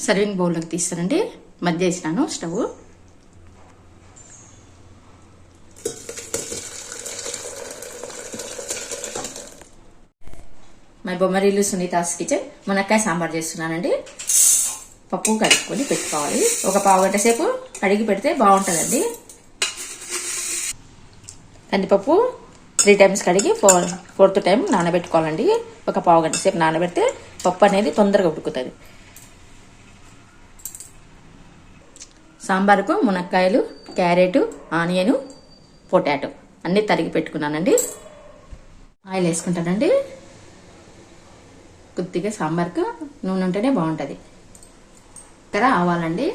Serving బౌల్లోకి తీస్తానండి. మధ్య వేసినాను స్టవ్. మై బొమ్మరీలు సునీతాస్ కిచెన్ మునక్కాయ సాంబార్ చేస్తున్నానండి. పప్పు కడుక్కొని పెట్టుకోవాలి. ఒక పావు గంట సేపు కడిగి పెడితే బాగుంటుందండి. కందిపప్పు 3 times కడిగి 4th time నానబెట్టుకోవాలండి. ఒక పావు గంట సేపు నానబెడితే పప్పు అనేది తొందరగా ఉడుకుతుంది. సాంబార్కు మునక్కాయలు, క్యారెట్, ఆనియన్, పొటాటో అన్నీ తరిగి పెట్టుకున్నానండి. ఆయిల్ వేసుకుంటానండి. కొద్దిగా సాంబార్కు నూనె ఉంటేనే బాగుంటుంది. ఇక్కడ ఆవాలండి.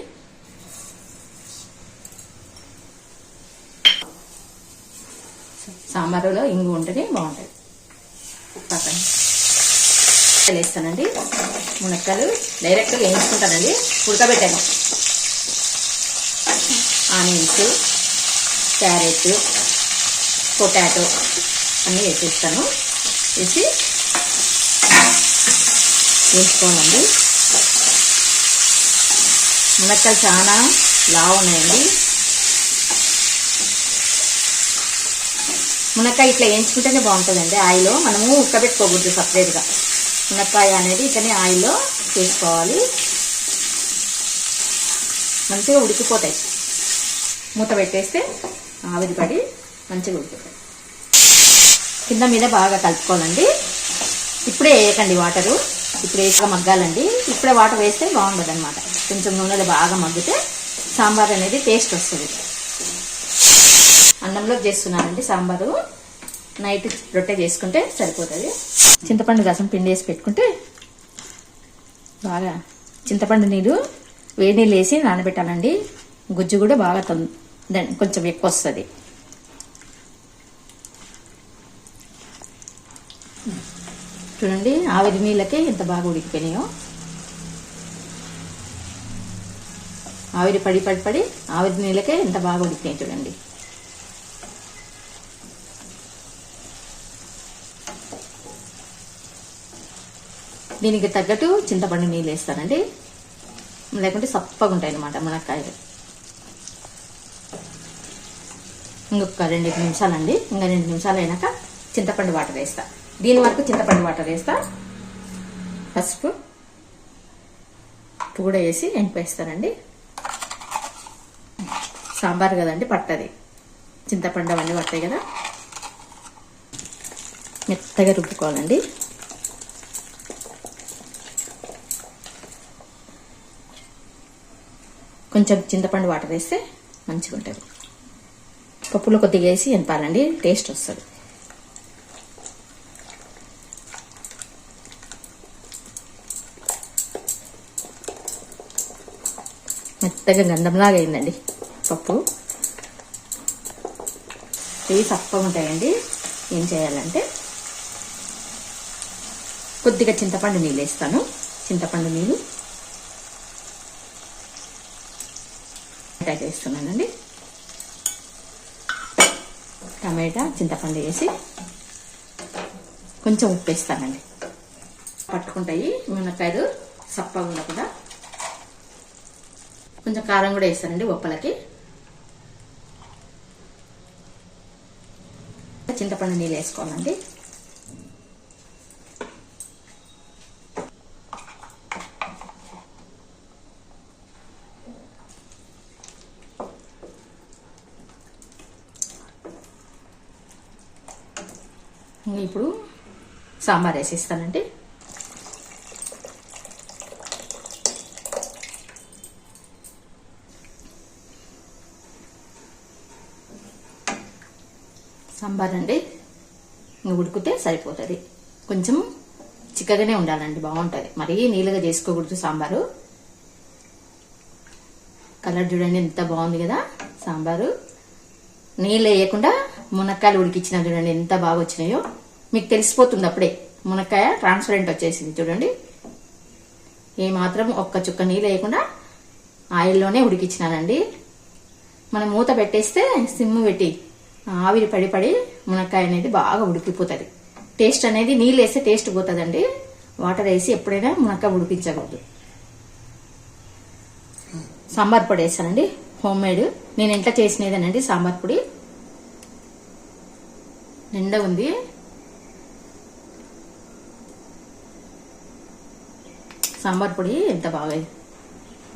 సాంబారులో ఇంగు ఉంటేనే బాగుంటుంది. పక్కన వేస్తానండి. మునక్కాయలు డైరెక్ట్గా వేయించుకుంటానండి. ఉడకబెట్టాను. ఆనియన్స్, క్యారెట్, పొటాటో అన్నీ వేసేస్తాను. వేసి వేసుకోవాలండి. మునక్కాయలు చాలా లావు ఉన్నాయండి. మునక్కాయ ఇట్లా వేయించుకుంటేనే బాగుంటుందండి. ఆయిల్లో మనము ఉడకబెట్టుకోకూడదు సపరేట్గా. మునక్కాయ అనేది ఇట్లనే ఆయిల్లో వేసుకోవాలి. మంచిగా ఉడికిపోతాయి. మూత పెట్టేస్తే ఆవిరి పడి మంచిగా ఉడికిపోతాయి. కింద మీద బాగా కలుపుకోవాలండి. ఇప్పుడే వేయకండి వాటరు. ఇప్పుడు వేసి మగ్గాలండి. ఇప్పుడే వాటర్ వేస్తే బాగుండదు అనమాట. కొంచెం నూనెలో బాగా మగ్గితే సాంబార్ అనేది టేస్ట్ వస్తుంది. అన్నంలో చేస్తున్నానండి సాంబారు. నైట్ రొట్టె చేసుకుంటే సరిపోతుంది. చింతపండు రసం పిండి వేసి పెట్టుకుంటే బాగా చింతపండు నీళ్ళు వేడి నీళ్ళు వేసి నానబెట్టాలండి. గుజ్జు కూడా బాగా కొంచెం ఎక్కువ వస్తుంది. చూడండి ఆవిరి నీళ్ళకే ఎంత బాగా ఉడికిపోయినాయో. ఆవిరి పడి పడి పడి ఆవిరి నీళ్ళకే ఎంత బాగా ఉడికినాయి చూడండి. దీనికి తగ్గట్టు చింతపండు నీళ్ళు వేస్తానండి. లేకుంటే సప్పగా ఉంటాయి అన్నమాట మునక్కాయలు. ఇంకొక 2 నిమిషాలండి. ఇంకా 2 నిమిషాలు అయినాక చింతపండు వాటర్ వేస్తా. దీని వరకు చింతపండు వాటర్ వేస్తా. పసుపు ఉప్పు కూడా వేసి ఎంపేస్తానండి. సాంబార్ కదండి పట్టది. చింతపండు అవన్నీ పడతాయి కదా. మెత్తగా రుబ్బుకోవాలండి. కొంచెం చింతపండు వాటర్ వేస్తే మంచిగా ఉంటుంది. పప్పులో కొద్దిగా వేసి ఎంపాలండి. టేస్ట్ వస్తుంది. మెత్తగా గంధంలాగా అయిందండి పప్పు. ఇవి సప్పగా ఉంటాయండి. ఏం చేయాలంటే కొద్దిగా చింతపండు నీళ్ళు వేస్తాను. చింతపండు నీళ్ళు టమాటా వేస్తున్నానండి. టమాటా చింతపండు వేసి కొంచెం ఉప్పు వేస్తానండి. పట్టుకుంటాయి మునక్కాయలు సప్పగా ఉండకుండా. కొంచెం కారం కూడా వేస్తానండి ఉప్పలకి. చింతపండు నీళ్ళు వేసుకోవాలండి. ఇప్పుడు సాంబార్ వేసేస్తానండి. సాంబార్ అండి ఇంకా ఉడికితే సరిపోతుంది. కొంచెం చిక్కగానే ఉండాలండి. బాగుంటుంది. మరీ నీళ్ళగా చేసుకోకూడదు సాంబారు. కలర్ చూడండి ఎంత బాగుంది కదా సాంబారు. నీళ్ళు వేయకుండా మునక్కాయలు ఉడికిచ్చిన చూడండి ఎంత బాగా వచ్చినాయో. మీకు తెలిసిపోతుంది అప్పుడే. మునక్కాయ ట్రాన్స్పరెంట్ వచ్చేసింది చూడండి. ఏమాత్రం ఒక్క చుక్క నీళ్ళు వేయకుండా ఆయిల్లోనే ఉడికిచ్చినానండి. మనం మూత పెట్టేస్తే సిమ్ పెట్టి ఆవిరి పడి పడి మునక్కాయ అనేది బాగా ఉడికిపోతుంది. టేస్ట్ అనేది నీళ్ళు వేస్తే టేస్ట్ పోతుందండి. వాటర్ వేసి ఎప్పుడైనా మునక్కాయ ఉడికించకూడదు. సాంబార్ పొడి వేసానండి, హోమ్ మేడ్. నేను ఇంట్లో చేసినదేనండి సాంబార్ పొడి. నిండా ఉంది. సాంబార్ పొడి ఎంత బాగా,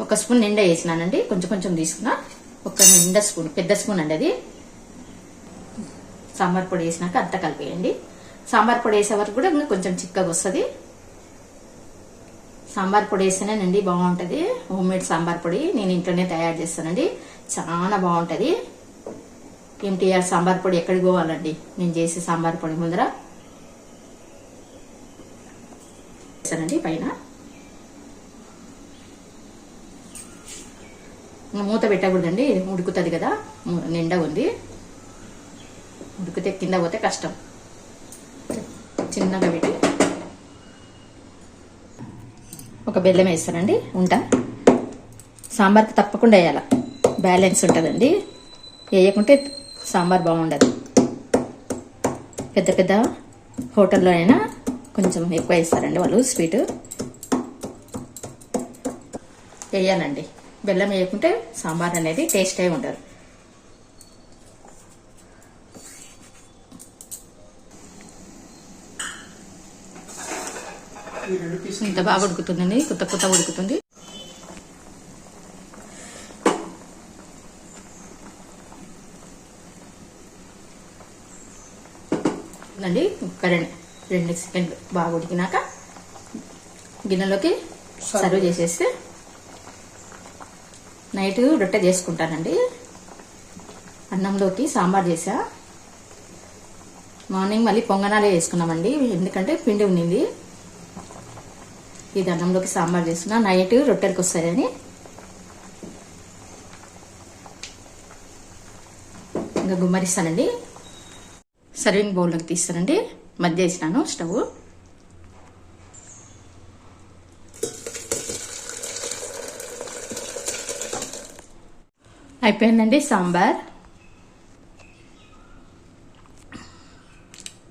ఒక స్పూన్ నిండా వేసినానండి, కొంచెం కొంచెం తీసుకున్నా. ఒక నిండా స్పూన్, పెద్ద స్పూన్ అండి అది. సాంబార్ పొడి వేసినాక అంతా కలిపేయండి. సాంబార్ పొడి వేసే వరకు కూడా ఇంకా కొంచెం చిక్కగా వస్తుంది. సాంబార్ పొడి వేస్తేనేనండి బాగుంటుంది. హోమ్ మేడ్ సాంబార్ పొడి నేను ఇంట్లోనే తయారు చేస్తానండి, చాలా బాగుంటుంది. ఎంటీఆర్ సాంబార్ పొడి ఎక్కడికి పోవాలండి, నేను చేసే సాంబార్ పొడి ముందర వేస్తానండి. పైన మూత పెట్టకూడదండి, ఉడుకుతుంది కదా, నిండా ఉంది. ఉడికితే కింద పోతే కష్టం. చిన్నగా పెట్టి ఒక బెల్లం వేస్తానండి. సాంబార్కి తప్పకుండా వేయాల, బ్యాలెన్స్ ఉంటుందండి. వేయకుంటే సాంబార్ బాగుండదు. పెద్ద పెద్ద హోటల్లో అయినా కొంచెం ఎక్కువ వేస్తారండి వాళ్ళు స్వీట్. వేయాలండి, బెల్లం వేయకుంటే సాంబార్ అనేది టేస్ట్ అయి ఉండదు. ఇంత బాగా ఉడుకుతుందండి, కొత్త ఉడుకుతుంది. అండి ఒక 2 సెకండ్లు బాగా ఉడికినాక గిన్నెలోకి సర్వ్ చేసేస్తే, నైట్ రొట్టె చేసుకుంటానండి. అన్నంలోకి సాంబార్ చేసా. మార్నింగ్ మళ్ళీ పొంగనాలే వేసుకున్నామండి, ఎందుకంటే పిండి ఉండింది. ఇది అన్నంలోకి సాంబార్ చేస్తున్నా, నైట్ రొట్టెలకు వస్తాయని. ఇంకా గుమ్మరిస్తానండి. సర్వింగ్ బౌల్లోకి తీస్తానండి. మధ్య వేసినాను స్టవ్. అయిపోయిందండి సాంబార్.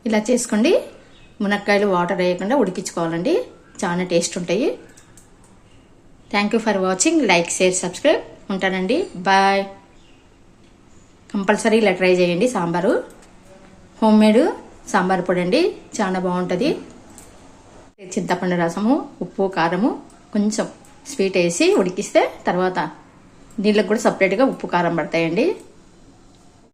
ఇలా చేసుకోండి. మునక్కాయలు వాటర్ వేయకుండా ఉడికించుకోవాలండి, చాలా టేస్ట్ ఉంటాయి. Thank you for watching. Like, share, subscribe. ఉంటానండి, బాయ్. కంపల్సరీ ఇలా ట్రై చేయండి. సాంబారు హోమ్ మేడ్ సాంబార్ పొడి అండి, చాలా బాగుంటుంది. చింతపండు రసము, ఉప్పు, కారము, కొంచెం స్వీట్ వేసి ఉడికిస్తే తర్వాత నీళ్ళకు కూడా సపరేట్గా ఉప్పు కారం పడతాయండి.